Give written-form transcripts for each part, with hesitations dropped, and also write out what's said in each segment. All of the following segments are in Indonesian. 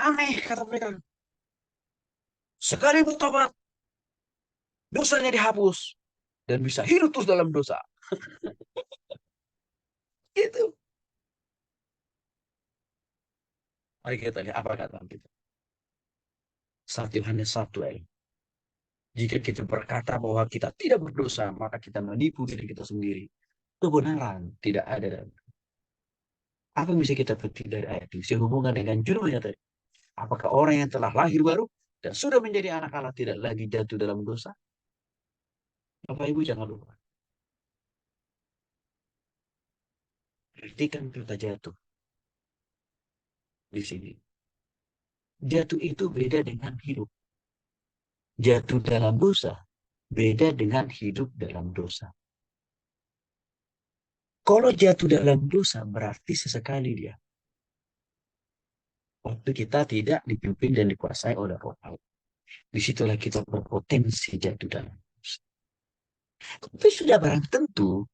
Aneh, kata mereka. Sekali bertobat, dosanya dihapus. Dan bisa hidup terus dalam dosa. Gitu. Mari kita lihat apa kata kita. 1 Yohanes 1 ayat. Jika kita berkata bahwa kita tidak berdosa, maka kita menipu diri kita sendiri. Kebenaran tidak ada. Apa yang bisa kita petik dari ayat ini? Sehubungan dengan judulnya tadi. Apakah orang yang telah lahir baru dan sudah menjadi anak Allah tidak lagi jatuh dalam dosa? Bapak Ibu jangan lupa. Perhatikan kata jatuh di sini. Jatuh itu beda dengan hidup. Jatuh dalam dosa beda dengan hidup dalam dosa. Kalau jatuh dalam dosa berarti sesekali dia. Waktu kita tidak dipimpin dan dikuasai oleh Roh Allah. Disitulah kita berpotensi jatuh dalam dosa. Tapi sudah barang tentu,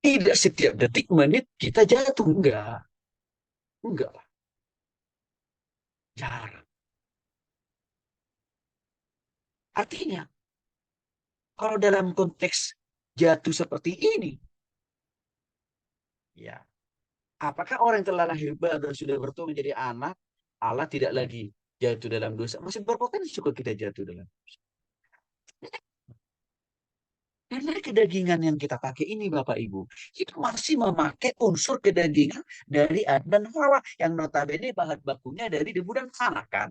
tidak setiap detik menit kita jatuh. Enggak. Enggak lah. Jarang. Artinya, kalau dalam konteks jatuh seperti ini, ya, apakah orang yang telah lahir baru dan sudah bertumbuh menjadi anak, Allah tidak lagi jatuh dalam dosa? Masih berpotensi juga kita jatuh dalam dosa. Karena kedagingan yang kita pakai ini Bapak Ibu, itu masih memakai unsur kedagingan dari Adam dan Hawa yang notabene bahan bakunya dari debu dan tanah kan.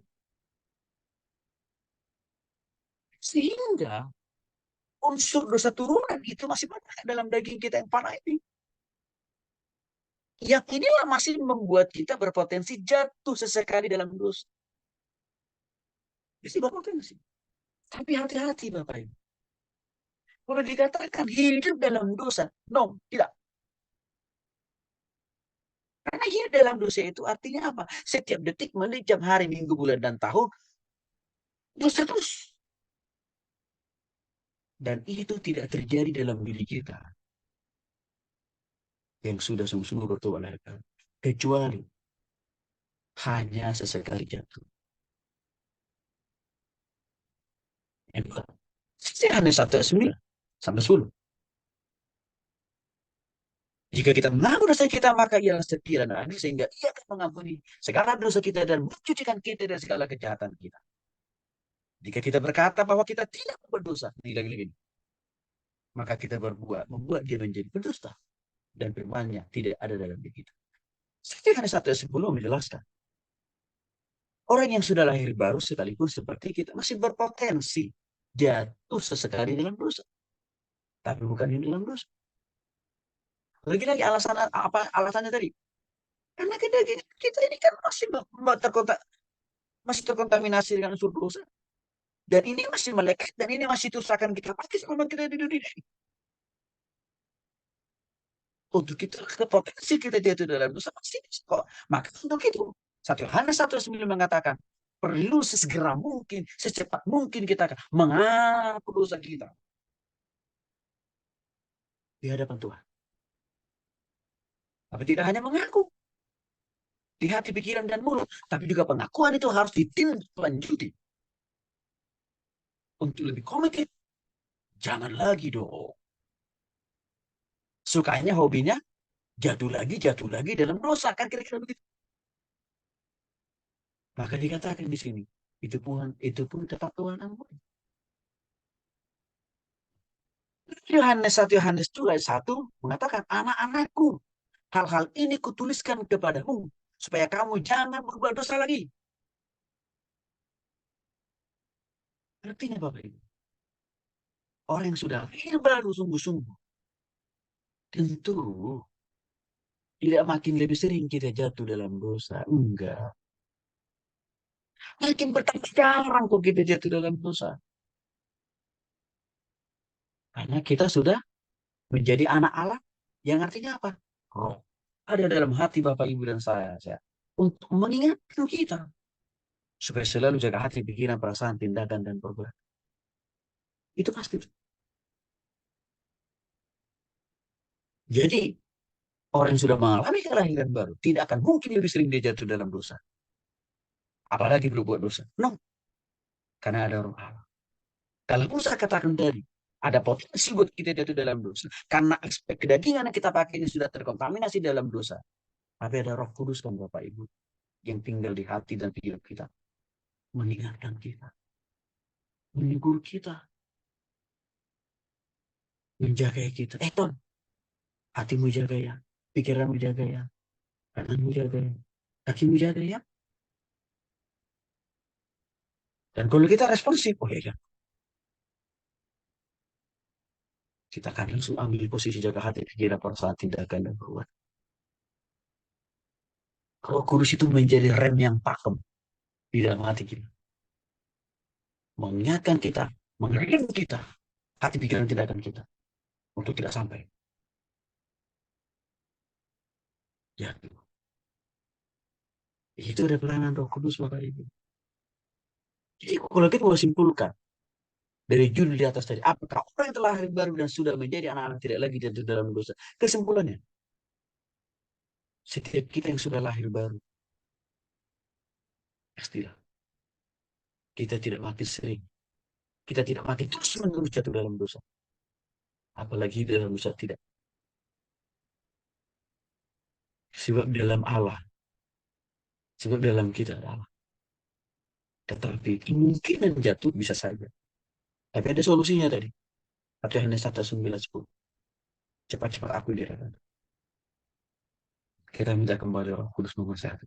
Sehingga unsur dosa turunan itu masih banyak dalam daging kita yang panah ini. Yang inilah masih membuat kita berpotensi jatuh sesekali dalam dosa. Masih berpotensi. Tapi hati-hati Bapak Ibu. Kalau dikatakan hidup dalam dosa, no, tidak. Karena hidup dalam dosa itu artinya apa? Setiap detik, menit, jam, hari, minggu, bulan, dan tahun, dosa terus. Dan itu tidak terjadi dalam diri kita yang sudah sungguh-sungguh bertobat lahir baru. Kecuali hanya sesekali jatuh. Yang kedua, hanya 1 ayat 9 sampai 10. Jika kita mengaku dosa kita, maka ialah setia dan adil sehingga ia akan mengampuni segala dosa kita dan mencucikan kita dari segala kejahatan kita. Jika kita berkata bahwa kita tidak berdosa, ini lagi-lagi, maka kita membuat dia menjadi pendusta dan firman-Nya tidak ada dalam diri kita. Saya hanya 1 ayat 10 menjelaskan. Orang yang sudah lahir baru sekalipun seperti kita masih berpotensi jatuh sesekali dalam dosa. Tapi bukan di dalam dosa. Lagi-lagi alasan apa alasannya tadi? Karena kita ini kan masih terkontaminasi dengan unsur dosa. Dan ini masih melekat dan ini masih terus akan kita pakai selama kita di dunia ini. Untuk kita ke potensi kita jatuh dalam dosa pasti kok. Maka untuk itu 1 Yohanes 1 ayat 9 mengatakan perlu sesegera mungkin, secepat mungkin kita mengaku dosa kita di hadapan Tuhan. Tapi tidak hanya mengaku di hati, pikiran, dan mulut, tapi juga pengakuan itu harus ditindaklanjuti untuk lebih komited. Jangan lagi dong. Sukanya hobinya jatuh lagi dalam dosa kan kira-kira begitu. Maka dikatakan di sini itu pun tetap Tuhan ampuni. Yohanes 2 ayat 1 mengatakan anak-anakku, hal-hal ini kutuliskan kepadamu supaya kamu jangan berbuat dosa lagi. Artinya Bapak Ibu, orang yang sudah lahir baru sungguh-sungguh, tentu tidak makin lebih sering kita jatuh dalam dosa. Enggak. Makin bertambah jarang kok kita jatuh dalam dosa. Karena kita sudah menjadi anak Allah. Yang artinya apa? Roh. Ada dalam hati Bapak, Ibu, dan saya. Untuk mengingatkan kita. Supaya selalu jaga hati, pikiran, perasaan, tindakan, dan perbuatan. Itu pasti. Jadi, orang yang sudah mengalami kelahiran baru, tidak akan mungkin lebih sering dia jatuh dalam dosa. apalagi berbuat dosa. No, karena ada roh Allah. Kalau saya katakan tadi, ada potensi buat kita jatuh dalam dosa. Karena aspek kedagingan yang kita pakai ini sudah terkontaminasi dalam dosa. Tapi ada Roh Kudus kan Bapak Ibu yang tinggal di hati dan pikiran kita, mengingatkan kita, menegur kita, menjaga kita. Ton, hatimu jaga ya, pikiranmu jaga ya, tanganmu jaga ya, kakimu jaga ya. Dan kalau kita responsif, oh ya, kita akan langsung ambil posisi jaga hati, pikiran, perasaan, tindakan, dan perbuatan. Kalau kudus itu menjadi rem yang pakem di dalam hati kita. Mengingatkan kita, mengerem kita, hati, pikiran, tindakan kita. Untuk tidak sampai. Ya, itu ada peranan Roh Kudus Bapak Ibu. Jadi kalau kita mau simpulkan, dari judul di atas tadi, apakah orang yang telah lahir baru dan sudah menjadi anak-anak tidak lagi jatuh dalam dosa? Kesimpulannya, setiap kita yang sudah lahir baru, pastilah kita tidak makin sering, kita tidak makin terus menerus jatuh dalam dosa. Apalagi dalam dosa tidak. Sebab dalam Allah, sebab dalam kita adalah. Tetapi kemungkinan jatuh bisa saja. Tapi ada solusinya tadi. Atau Yohanes 1:9-10. Cepat-cepat aku dirahkan. Kita minta kembali Roh Kudus nomor 1.